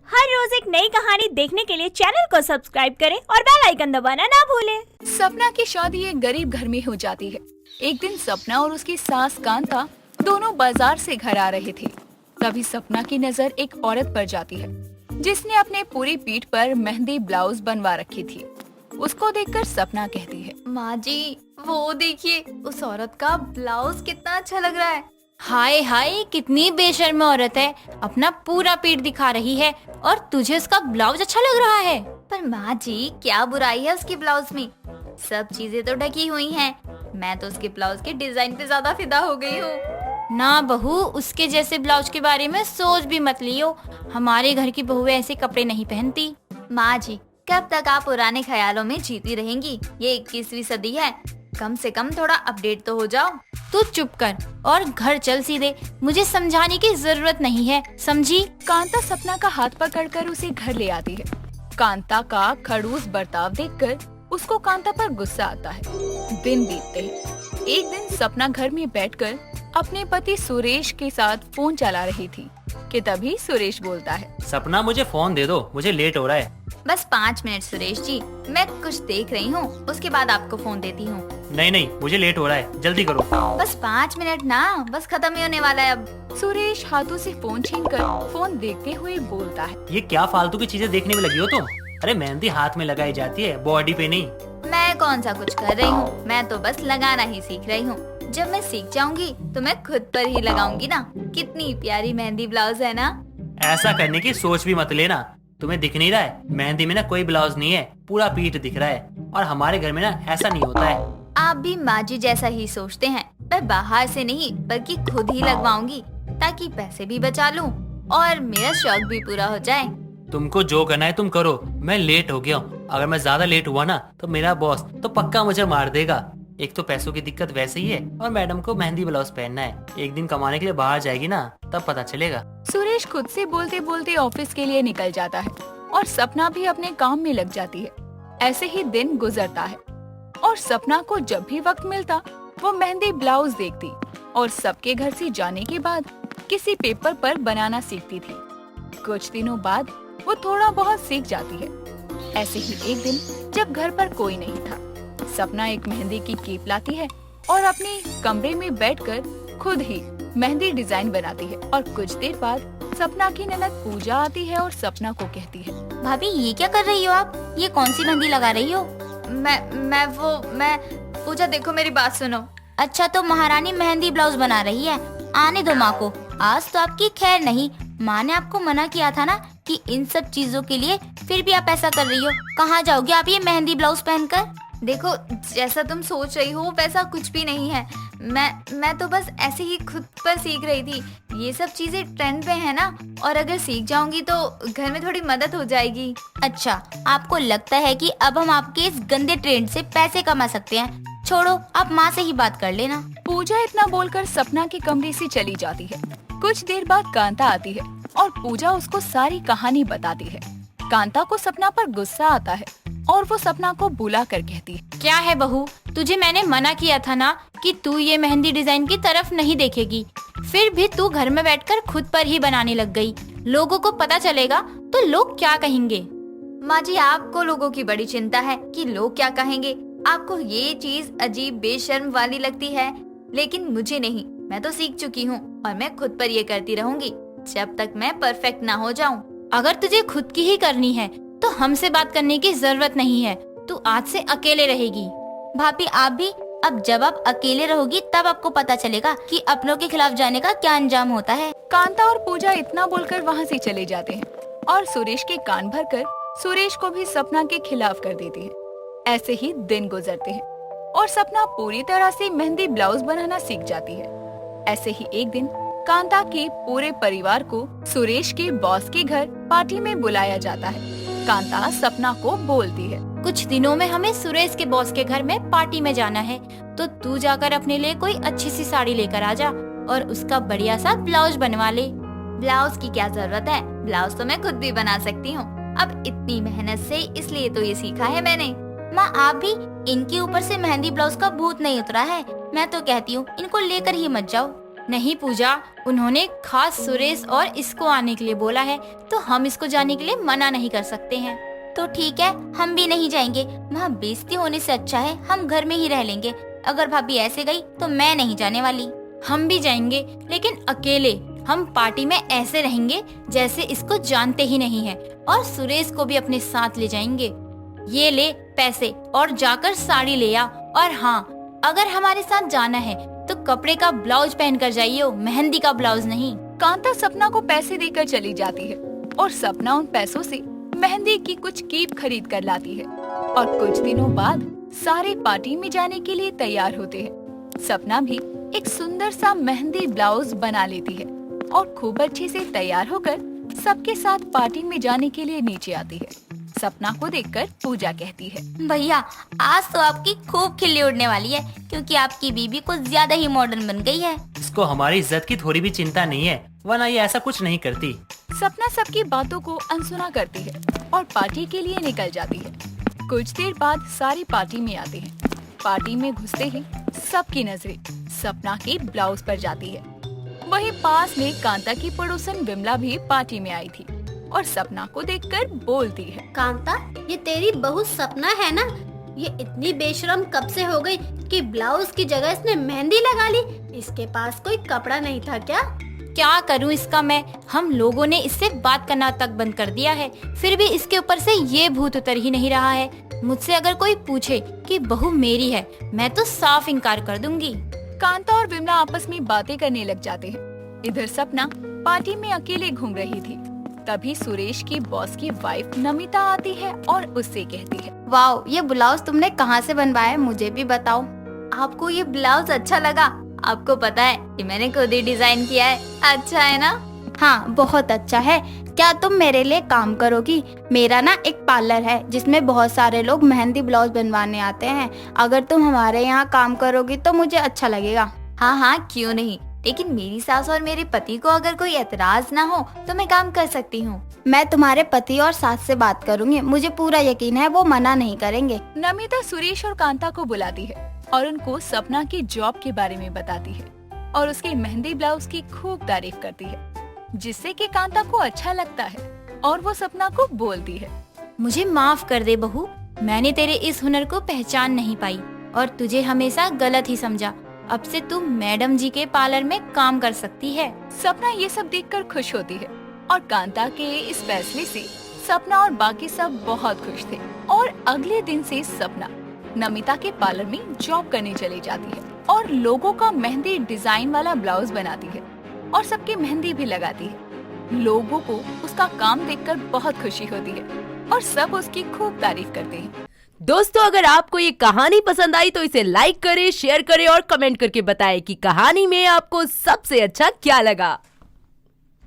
हर रोज एक नई कहानी देखने के लिए चैनल को सब्सक्राइब करें और बेल आइकन दबाना ना भूलें। सपना की शादी एक गरीब घर में हो जाती है। एक दिन सपना और उसकी सास कांता दोनों बाजार से घर आ रहे थे। तभी सपना की नजर एक औरत पर जाती है जिसने अपने पूरी पीठ पर मेहंदी ब्लाउज बनवा रखी थी। उसको देखकर सपना कहती है, माँ जी, वो देखिए, उस औरत का ब्लाउज कितना अच्छा लग रहा है। हाय हाय, कितनी बेशर्म औरत है, अपना पूरा पेट दिखा रही है और तुझे उसका ब्लाउज अच्छा लग रहा है। पर माँ जी, क्या बुराई है उसके ब्लाउज में? सब चीजें तो ढकी हुई हैं। मैं तो उसके ब्लाउज के डिजाइन पे ज्यादा फिदा हो गई हूँ। ना बहू, उसके जैसे ब्लाउज के बारे में सोच भी मत लियो। हमारे घर की बहुएं ऐसे कपड़े नहीं पहनती। माँ जी, कब तक आप पुराने ख्यालों में जीती रहेंगी? ये 21वीं सदी है, कम से कम थोड़ा अपडेट तो हो जाओ। तू चुप कर और घर चल सीधे, मुझे समझाने की जरूरत नहीं है, समझी? कांता सपना का हाथ पकड़कर उसे घर ले आती है। कांता का खड़ूस बर्ताव देखकर उसको कांता पर गुस्सा आता है। दिन बीतते हैं। एक दिन सपना घर में बैठकर अपने पति सुरेश के साथ फोन चला रही थी कि तभी सुरेश बोलता है, सपना मुझे फोन दे दो, मुझे लेट हो रहा है। बस 5 मिनट सुरेश जी, मैं कुछ देख रही हूँ, उसके बाद आपको फोन देती हूँ। नहीं नहीं, मुझे लेट हो रहा है, जल्दी करो। बस 5 मिनट ना, बस खत्म ही होने वाला है अब। सुरेश हाथों से फोन छीनकर फोन देखते हुए बोलता है, ये क्या फालतू की चीजें देखने में लगी हो तुम? अरे मेहंदी हाथ में लगाई जाती है, बॉडी पे नहीं। मैं कौन सा कुछ कर रही हूँ, मैं तो बस लगाना ही सीख रही हूँ। जब मैं सीख जाऊंगी तो मैं खुद पर ही लगाऊंगी ना। कितनी प्यारी मेहंदी ब्लाउज है ना। ऐसा करने की सोच भी मत लेना। तुम्हें दिख नहीं रहा है, मेहंदी में ना कोई ब्लाउज नहीं है, पूरा पीठ दिख रहा है। और हमारे घर में ना ऐसा नहीं होता है। आप भी माँ जी जैसा ही सोचते हैं। मैं बाहर से नहीं बल्कि खुद ही लगवाऊंगी, ताकि पैसे भी बचा लूं और मेरा शौक भी पूरा हो जाए। तुमको जो करना है तुम करो, मैं लेट हो गया हूँ। अगर मैं ज्यादा लेट हुआ ना तो मेरा बॉस तो पक्का मुझे मार देगा। एक तो पैसों की दिक्कत वैसे ही है और मैडम को मेहंदी ब्लाउज पहनना है। एक दिन कमाने के लिए बाहर जाएगी ना, तब पता चलेगा। सुरेश खुद से बोलते बोलते ऑफिस के लिए निकल जाता है और सपना भी अपने काम में लग जाती है। ऐसे ही दिन गुजरता है और सपना को जब भी वक्त मिलता वो मेहंदी ब्लाउज देखती और सबके घर से जाने के बाद किसी पेपर पर बनाना सीखती थी। कुछ दिनों बाद वो थोड़ा बहुत सीख जाती है। ऐसे ही एक दिन जब घर पर कोई नहीं था, सपना एक मेहंदी की कीप लाती है और अपने कमरे में बैठकर खुद ही मेहंदी डिजाइन बनाती है। और कुछ देर बाद सपना की ननद पूजा आती है और सपना को कहती है, भाभी ये क्या कर रही हो आप? ये कौन सी मेहंदी लगा रही हो? मैं पूजा, देखो मेरी बात सुनो। अच्छा, तो महारानी मेहंदी ब्लाउज बना रही है? आने दो माँ को, आज तो आपकी खैर नहीं। माँ ने आपको मना किया था ना कि इन सब चीजों के लिए, फिर भी आप ऐसा कर रही हो। कहाँ जाओगे आप ये मेहंदी ब्लाउज पहनकर? देखो, जैसा तुम सोच रही हो वैसा कुछ भी नहीं है। मैं तो बस ऐसे ही खुद पर सीख रही थी। ये सब चीजें ट्रेंड पे है ना, और अगर सीख जाऊंगी तो घर में थोड़ी मदद हो जाएगी। अच्छा, आपको लगता है कि अब हम आपके इस गंदे ट्रेंड से पैसे कमा सकते हैं? छोड़ो, आप माँ से ही बात कर लेना। पूजा इतना बोलकर सपना के कमरे से चली जाती है। कुछ देर बाद कांता आती है और पूजा उसको सारी कहानी बताती है। कांता को सपना पर गुस्सा आता है और वो सपना को बुला कर कहती है, क्या है बहू, तुझे मैंने मना किया था ना कि तू ये मेहंदी डिजाइन की तरफ नहीं देखेगी, फिर भी तू घर में बैठकर खुद पर ही बनाने लग गई। लोगों को पता चलेगा तो लोग क्या कहेंगे? माँ जी, आपको लोगों की बड़ी चिंता है कि लोग क्या कहेंगे। आपको ये चीज अजीब बेशर्म वाली लगती है, लेकिन मुझे नहीं। मैं तो सीख चुकी हूँ और मैं खुद पर ये करती रहूंगी जब तक मैं परफेक्ट ना हो जाऊँ। अगर तुझे खुद की ही करनी है तो हमसे बात करने की जरूरत नहीं है। तू आज से अकेले रहेगी। भाभी आप भी, अब जब आप अकेले रहोगी तब आपको पता चलेगा कि अपनों के खिलाफ जाने का क्या अंजाम होता है। कांता और पूजा इतना बोलकर वहाँ से चले जाते हैं और सुरेश के कान भरकर सुरेश को भी सपना के खिलाफ कर देती है। ऐसे ही दिन गुजरते हैं और सपना पूरी तरह से मेहंदी ब्लाउज बनाना सीख जाती है। ऐसे ही एक दिन कांता के पूरे परिवार को सुरेश के बॉस के घर पार्टी में बुलाया जाता है। कांता सपना को बोलती है, कुछ दिनों में हमें सुरेश के बॉस के घर में पार्टी में जाना है, तो तू जाकर अपने लिए कोई अच्छी सी साड़ी लेकर आ जा और उसका बढ़िया सा ब्लाउज बनवा ले। ब्लाउज की क्या जरूरत है, ब्लाउज तो मैं खुद भी बना सकती हूँ। अब इतनी मेहनत से, इसलिए तो ये सीखा है मैंने। माँ आप भी, इनके ऊपर से मेहंदी ब्लाउज का भूत नहीं उतरा है। मैं तो कहती हूँ इनको लेकर ही मत जाओ। नहीं पूजा, उन्होंने खास सुरेश और इसको आने के लिए बोला है, तो हम इसको जाने के लिए मना नहीं कर सकते हैं। तो ठीक है, हम भी नहीं जाएंगे। वहाँ बेइज्जती होने से अच्छा है हम घर में ही रह लेंगे। अगर भाभी ऐसे गई तो मैं नहीं जाने वाली। हम भी जाएंगे, लेकिन अकेले। हम पार्टी में ऐसे रहेंगे जैसे इसको जानते ही नहीं है, और सुरेश को भी अपने साथ ले जाएंगे। ये ले पैसे और जाकर साड़ी ले आ। और हाँ, अगर हमारे साथ जाना है तो कपड़े का ब्लाउज पहन कर जाइयो, मेहंदी का ब्लाउज नहीं। कांता सपना को पैसे देकर चली जाती है और सपना उन पैसों से मेहंदी की कुछ कीप खरीद कर लाती है। और कुछ दिनों बाद सारे पार्टी में जाने के लिए तैयार होते हैं। सपना भी एक सुंदर सा मेहंदी ब्लाउज बना लेती है और खूब अच्छे से तैयार होकर सबके साथ पार्टी में जाने के लिए नीचे आती है। सपना को देखकर पूजा कहती है, भैया आज तो आपकी खूब खिल्ली उड़ने वाली है, क्योंकि आपकी बीबी कुछ ज्यादा ही मॉडर्न बन गई है। इसको हमारी इज्जत की थोड़ी भी चिंता नहीं है, वरना ये ऐसा कुछ नहीं करती। सपना सबकी बातों को अनसुना करती है और पार्टी के लिए निकल जाती है। कुछ देर बाद सारी पार्टी में आते हैं। पार्टी में घुसते ही सबकी नजरें सपना के ब्लाउज पर जाती है। वहीं पास में कांता की पड़ोसन विमला भी पार्टी में आई थी और सपना को देखकर बोलती है, कांता, ये तेरी बहू सपना है ना? ये इतनी बेशरम कब से हो गई कि ब्लाउज की जगह इसने मेहंदी लगा ली? इसके पास कोई कपड़ा नहीं था क्या? क्या करूं इसका मैं? हम लोगों ने इससे बात करना तक बंद कर दिया है, फिर भी इसके ऊपर से ये भूत उतर ही नहीं रहा है। मुझसे अगर कोई पूछे कि बहू मेरी है, मैं तो साफ इनकार कर दूंगी। कांता और विमला आपस में बातें करने लग जाते हैं। इधर सपना पार्टी में अकेले घूम रही थी। तभी सुरेश की बॉस की वाइफ नमिता आती है और उससे कहती है, वाओ, ये ब्लाउज तुमने कहाँ से बनवाया है? मुझे भी बताओ। आपको ये ब्लाउज अच्छा लगा? आपको पता है ये मैंने खुद ही डिजाइन किया है। अच्छा है ना? हाँ, बहुत अच्छा है। क्या तुम मेरे लिए काम करोगी? मेरा ना एक पार्लर है जिसमें बहुत सारे लोग मेहंदी ब्लाउज बनवाने आते हैं। अगर तुम हमारे यहाँ काम करोगी तो मुझे अच्छा लगेगा। हाँ हाँ, क्यों नहीं, लेकिन मेरी सास और मेरे पति को अगर कोई एतराज ना हो तो मैं काम कर सकती हूँ। मैं तुम्हारे पति और सास से बात करूँगी, मुझे पूरा यकीन है वो मना नहीं करेंगे। नमिता सुरेश और कांता को बुलाती है और उनको सपना की जॉब के बारे में बताती है और उसके मेहंदी ब्लाउज की खूब तारीफ करती है, जिससे कि कांता को अच्छा लगता है और वो सपना को बोलती है, मुझे माफ कर दे बहू, मैंने तेरे इस हुनर को पहचान नहीं पाई और तुझे हमेशा गलत ही समझा। अब से तू मैडम जी के पार्लर में काम कर सकती है। सपना ये सब देखकर खुश होती है और कांता के इस फैसले से सपना और बाकी सब बहुत खुश थे। और अगले दिन से सपना नमिता के पार्लर में जॉब करने चली जाती है और लोगों का मेहंदी डिजाइन वाला ब्लाउज बनाती है और सबके मेहंदी भी लगाती है। लोगों को उसका काम देखकर बहुत खुशी होती है और सब उसकी खूब तारीफ करते हैं। दोस्तों, अगर आपको ये कहानी पसंद आई तो इसे लाइक करें, शेयर करें और कमेंट करके बताएं कि कहानी में आपको सबसे अच्छा क्या लगा।